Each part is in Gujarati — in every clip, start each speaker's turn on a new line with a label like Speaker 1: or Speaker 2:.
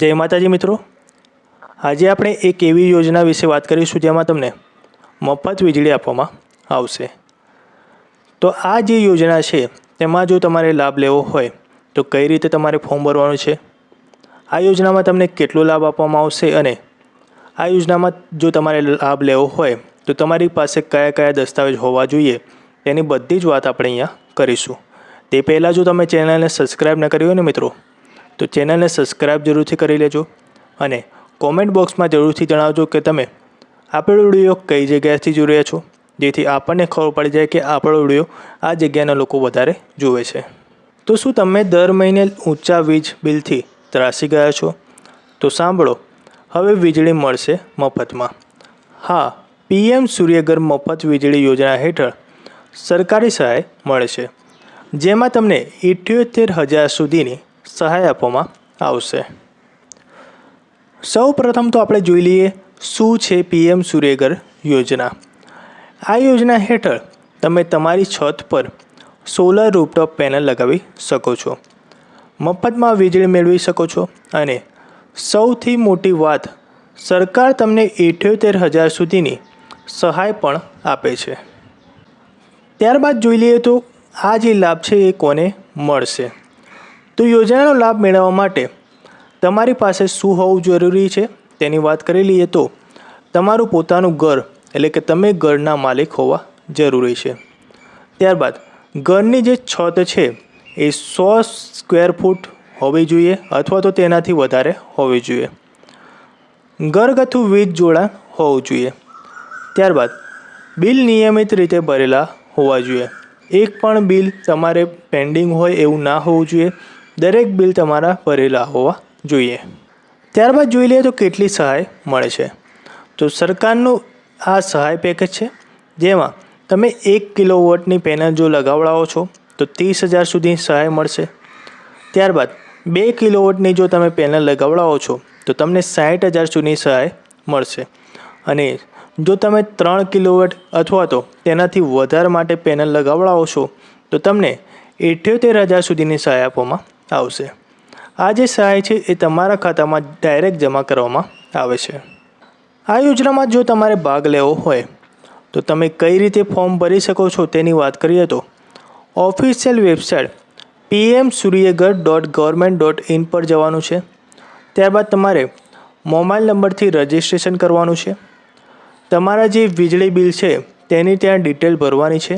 Speaker 1: જય માતાજી મિત્રો, આજે આપણે એક એવી યોજના વિશે વાત કરીશું જેમાં તમને મફત વીજળી આપવામાં આવશે। તો આ જે યોજના છે તેમાં જો તમારે લાભ લેવો હોય તો કઈ રીતે તમારે ફોર્મ ભરવાનું છે, આ યોજનામાં તમને કેટલો લાભ આપવામાં આવશે અને આ યોજનામાં જો તમારે લાભ લેવો હોય તો તમારી પાસે કયા કયા દસ્તાવેજ હોવા જોઈએ તેની બધી જ વાત આપણે અહીંયા કરીશું। તે પહેલાં જો તમે ચેનલને સબસ્ક્રાઈબ ન કરી હોય ને મિત્રો તો ચેનલને સબસ્ક્રાઈબ જરૂરથી કરી લેજો અને કોમેન્ટ બોક્સમાં જરૂરથી જણાવજો કે તમે આપણો વિડીયો કઈ જગ્યાએથી જોઈ રહ્યા છો, જેથી આપણને ખબર પડી જાય કે આપણો વિડીયો આ જગ્યાના લોકો વધારે જુએ છે। તો શું તમે દર મહિને ઊંચા વીજ બિલથી ત્રાસી ગયા છો? તો સાંભળો, હવે વીજળી મળશે મફતમાં। હા, PM સૂર્યઘર મફત વીજળી યોજના હેઠળ સરકારી સહાય મળે છે, જેમાં તમને 78,000 સુધીની સહાય આપવામાં આવશે। સૌ પ્રથમ તો આપણે જોઈ લઈએ શું છે PM સૂર્યઘર યોજના। આ યોજના હેઠળ તમે તમારી છત પર સોલર રૂફટોપ પેનલ લગાવી શકો છો, મફતમાં વીજળી મેળવી શકો છો અને સૌથી મોટી વાત, સરકાર તમને 78,000 સુધીની સહાય પણ આપે છે। ત્યારબાદ જોઈ લઈએ તો આ જે લાભ છે એ કોને મળશે। તો યોજનાનો લાભ મેળવવા માટે તમારી પાસે શું હોવું જરૂરી છે તેની વાત કરી લઈએ તો તમારું પોતાનું ઘર એટલે કે તમે ઘરના માલિક હોવા જરૂરી છે। ત્યારબાદ ઘરની જે છત છે એ 100 સ્ક્વેર ફૂટ હોવી જોઈએ અથવા તો તેનાથી વધારે હોવી જોઈએ। ઘરગથ્થુ વીજ જોડાણ હોવું જોઈએ। ત્યારબાદ બિલ નિયમિત રીતે ભરેલા હોવા જોઈએ। એક પણ બિલ તમારે પેન્ડિંગ હોય એવું ના હોવું જોઈએ, દરેક બિલ તમારા ભરેલા હોવા જોઈએ। ત્યારબાદ જોઈ લઈએ તો કેટલી સહાય મળે છે। તો સરકારનું આ સહાય પેકેજ છે, જેમાં તમે 1 કિલોવોટની પેનલ જો લગાવડાવો છો તો 30,000 સુધી સહાય મળશે। ત્યારબાદ 2 કિલોવોટની જો તમે પેનલ લગાવડાવો છો તો તમને 60,000 સુધી સહાય મળશે અને જો તમે 3 કિલોવોટ અથવા તો તેનાથી વધારે માટે પેનલ લગાવડાવો છો તો તમને 78,000 સુધીની સહાય આપવામાં આવશે। આ જે સહાય છે એ તમારા ખાતામાં ડાયરેક્ટ જમા કરવામાં આવે છે। આ યોજનામાં જો તમારે ભાગ લેવો હોય તો તમે કઈ રીતે ફોર્મ ભરી શકો છો તેની વાત કરીએ તો ઓફિશિયલ વેબસાઇટ pmsuryaghar.government.in પર જવાનું છે। ત્યારબાદ તમારે મોબાઈલ નંબરથી રજિસ્ટ્રેશન કરવાનું છે। તમારા જે વીજળી બિલ છે તેની ત્યાં ડિટેલ ભરવાની છે।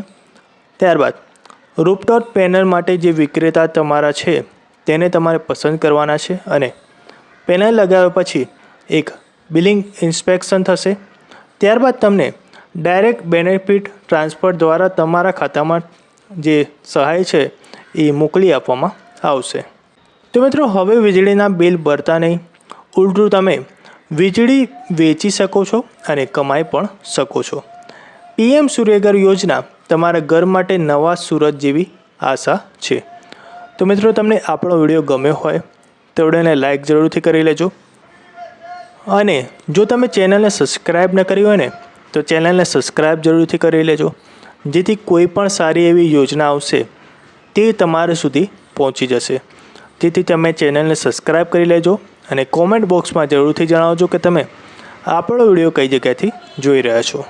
Speaker 1: ત્યારબાદ રૂફટોપ પેનલ માટે જે વિક્રેતા તમારા છે તેને તમારે પસંદ કરવાના છે અને પેનલ લગાવ્યા પછી એક બિલિંગ ઇન્સ્પેક્શન થશે। ત્યારબાદ તમને ડાયરેક્ટ બેનિફિટ ટ્રાન્સફર દ્વારા તમારા ખાતામાં જે સહાય છે એ મોકલી આપવામાં આવશે। તો મિત્રો, હવે વીજળીના બિલ ભરતા નહીં, ઉલટું તમે વીજળી વેચી શકો છો અને કમાઈ પણ શકો છો। PM સૂર્યઘર યોજના તમારા ઘર માટે નવા સૂરજ જેવી આશા છે। તો મિત્રો, તમને આપણો વિડીયો ગમ્યો હોય તો વિડીયોને લાઈક જરૂરથી કરી લેજો અને જો તમે ચેનલને સબસ્ક્રાઈબ ન કરી હોય ને તો ચેનલને સબસ્ક્રાઈબ જરૂરથી કરી લેજો, જેથી કોઈ પણ સારી એવી યોજના આવશે તે તમારા સુધી પહોંચી જશે। તેથી તમે ચેનલને સબસ્ક્રાઈબ કરી લેજો અને કોમેન્ટ બોક્સમાં જરૂરથી જણાવજો કે તમે આપણો વિડીયો કઈ જગ્યાએથી જોઈ રહ્યા છો।